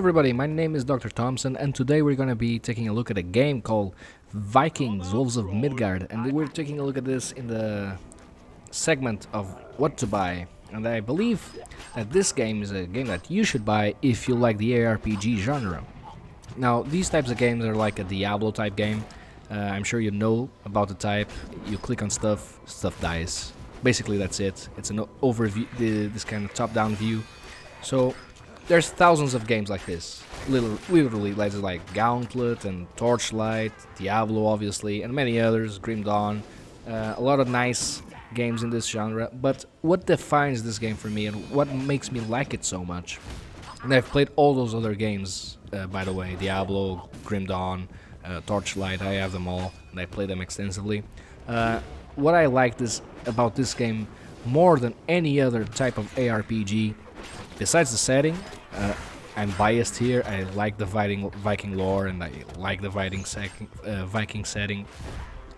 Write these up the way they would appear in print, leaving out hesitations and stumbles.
everybody, my name is Dr. Thompson and today we're gonna be taking a look at a game called Vikings-Wolves of Midgard, and we're taking a look at this in the segment of what to buy. And I believe that this game is a game that you should buy if you like the ARPG genre. Now, these types of games are like a Diablo type game. I'm sure you know about the type. You click on stuff, stuff dies. Basically that's it. It's an overview, this kind of top-down view. So there's thousands of games like this, literally like Gauntlet and Torchlight, Diablo obviously, and many others, Grim Dawn. A lot of nice games in this genre, but what defines this game for me and what makes me like it so much, and I've played all those other games, by the way, Diablo, Grim Dawn, Torchlight, I have them all, and I play them extensively. What I like about this game more than any other type of ARPG, besides the setting, I'm biased here. I like the Viking lore and I like the Viking setting.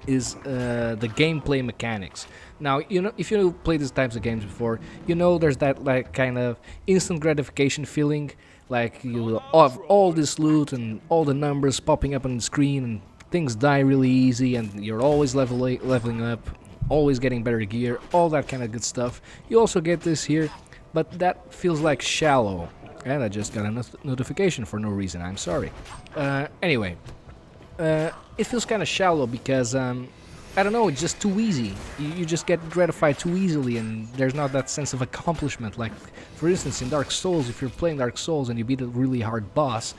Is the gameplay mechanics. Now, you know, if you played these types of games before, you know there's that like kind of instant gratification feeling, like you have all this loot and all the numbers popping up on the screen and things die really easy and you're always leveling up, always getting better gear, all that kind of good stuff. You also get this here, but that feels like shallow. And I just got a notification for no reason, I'm sorry. Anyway, it feels kind of shallow because, I don't know, it's just too easy. You just get gratified too easily and there's not that sense of accomplishment. Like, for instance, in Dark Souls, if you're playing Dark Souls and you beat a really hard boss,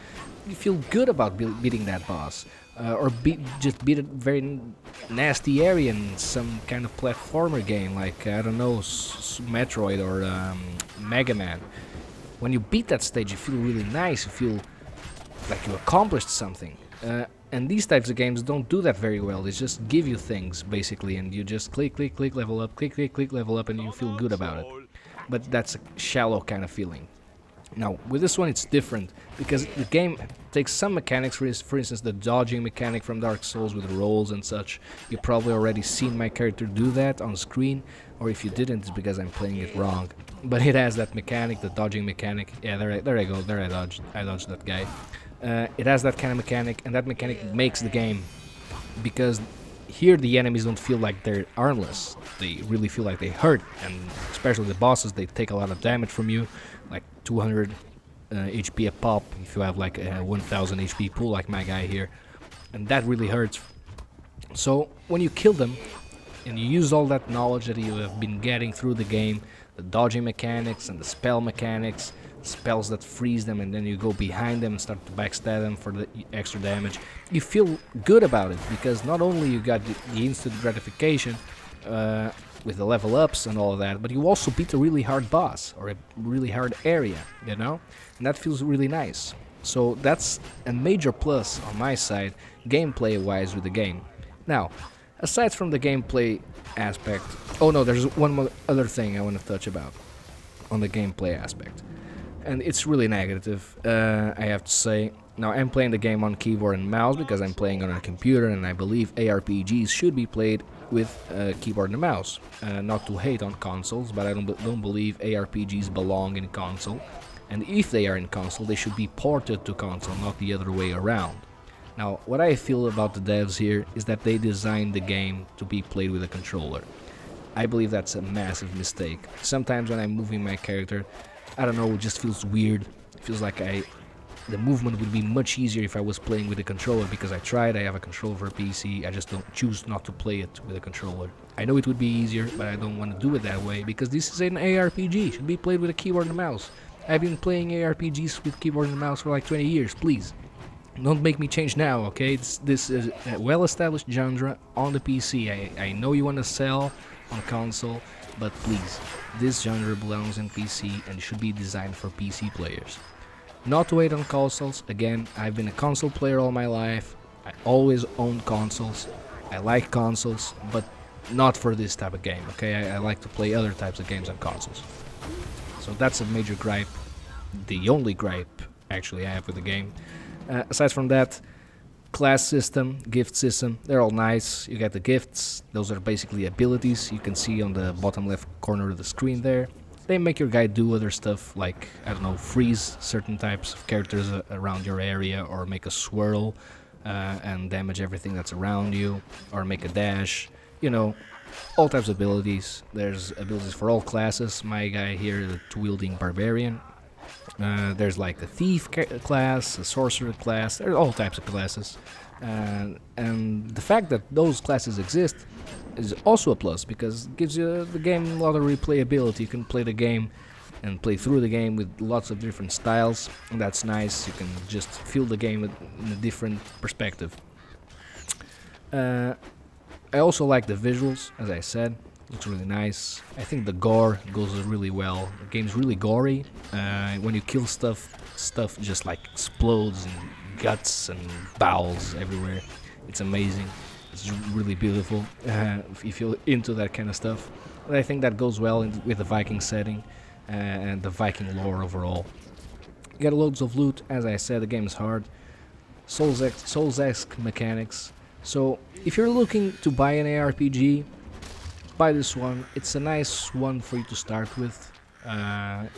you feel good about beating that boss. Or just beat a very nasty area in some kind of platformer game, like, I don't know, Metroid or Mega Man. When you beat that stage, you feel really nice, you feel like you accomplished something. And these types of games don't do that very well. They just give you things, basically, and you just click, level up, click, level up, and you feel good about it. But that's a shallow kind of feeling. Now, with this one it's different, because the game takes some mechanics, for instance the dodging mechanic from Dark Souls with rolls and such. You've probably already seen my character do that on screen, or if you didn't, it's because I'm playing it wrong. But it has that mechanic, the dodging mechanic. Yeah, there I go, there I dodged that guy. It has that kind of mechanic, and that mechanic makes the game, because here the enemies don't feel like they're harmless. They really feel like they hurt, and especially the bosses, they take a lot of damage from you, like 200 HP a pop if you have like a 1000 HP pool like my guy here, and that really hurts. So when you kill them and you use all that knowledge that you have been getting through the game, the dodging mechanics and the spell mechanics, spells that freeze them, and then you go behind them and start to backstab them for the extra damage, you feel good about it, because not only you got the instant gratification with the level ups and all of that, but you also beat a really hard boss or a really hard area, you know, and that feels really nice. So that's a major plus on my side, gameplay wise, with the game. Now, aside from the gameplay aspect, oh no, there's one more other thing I want to touch about on the gameplay aspect, and it's really negative, I have to say. Now, I'm playing the game on keyboard and mouse because I'm playing on a computer, and I believe ARPGs should be played with keyboard and mouse. Not to hate on consoles, but I don't believe ARPGs belong in console, and if they are in console, they should be ported to console, not the other way around. Now, what I feel about the devs here is that they designed the game to be played with a controller. I believe that's a massive mistake. Sometimes when I'm moving my character, I don't know, it just feels weird. It feels like the movement would be much easier if I was playing with a controller, because I tried, I have a controller for a PC, I just don't choose not to play it with a controller. I know it would be easier, but I don't want to do it that way, because this is an ARPG, it should be played with a keyboard and mouse. I've been playing ARPGs with keyboard and mouse for like 20 years, please. Don't make me change now, okay? This is a well-established genre on the PC. I know you want to sell on console, but please, this genre belongs in PC and should be designed for PC players. Not to hate on consoles, again, I've been a console player all my life. I always owned consoles. I like consoles, but not for this type of game, okay? I like to play other types of games on consoles. So that's a major gripe, the only gripe actually I have with the game. Aside from that, class system, gift system, they're all nice. You get the gifts, those are basically abilities you can see on the bottom left corner of the screen there. They make your guy do other stuff like, I don't know, freeze certain types of characters around your area, or make a swirl and damage everything that's around you, or make a dash, you know, all types of abilities. There's abilities for all classes. My guy here is a two-wielding barbarian. There's like a thief class, a sorcerer class, there's all types of classes. And the fact that those classes exist is also a plus, because it gives you the game a lot of replayability. You can play the game and play through the game with lots of different styles, and that's nice. You can just feel the game in a different perspective. I also like the visuals, as I said. Looks really nice. I think the gore goes really well. The game's really gory. When you kill stuff just like explodes and guts and bowels everywhere. It's amazing. It's really beautiful if you're into that kind of stuff. But I think that goes well with the Viking setting and the Viking lore overall. You get loads of loot. As I said, the game is hard. Souls-esque mechanics. So if you're looking to buy an ARPG, buy this one. It's a nice one for you to start with.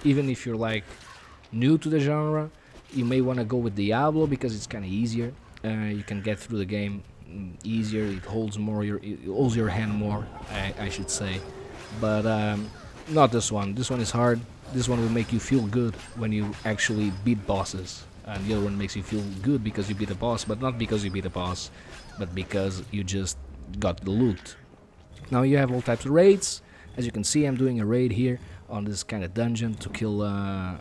Even if you're like new to the genre, you may want to go with Diablo because it's kind of easier. You can get through the game easier. It holds your hand more, I should say. But not this one. This one is hard. This one will make you feel good when you actually beat bosses. And the other one makes you feel good because you beat a boss, but not because you beat a boss, but because you just got the loot. Now you have all types of raids. As you can see, I'm doing a raid here on this kind of dungeon to kill a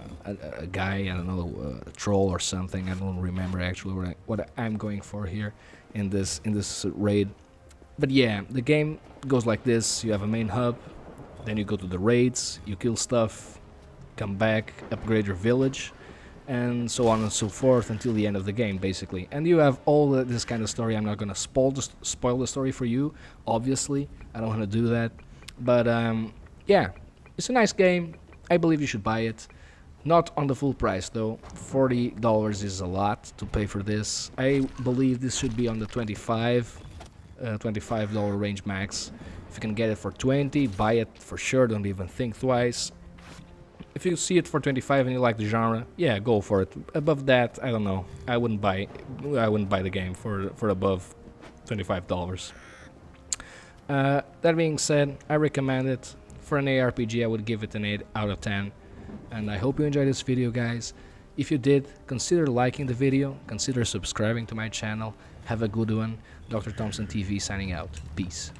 guy, I don't know, a troll or something. I don't remember actually what I'm going for here in this raid. But yeah, the game goes like this. You have a main hub, then you go to the raids, you kill stuff, come back, upgrade your village, and so on and so forth until the end of the game, basically. And you have all this kind of story. I'm not gonna spoil the story for you, obviously. I don't want to do that. But yeah, it's a nice game. I believe you should buy it. Not on the full price though. $40 is a lot to pay for this. I believe this should be on the $25 range max. If you can get it for 20, buy it for sure. Don't even think twice. If you see it for 25 and you like the genre, yeah, go for it. Above that, I don't know. I wouldn't buy the game for above $25. That being said, I recommend it. For an ARPG, I would give it an 8 out of 10. And I hope you enjoyed this video, guys. If you did, consider liking the video, consider subscribing to my channel. Have a good one. Dr. Thompson TV signing out. Peace.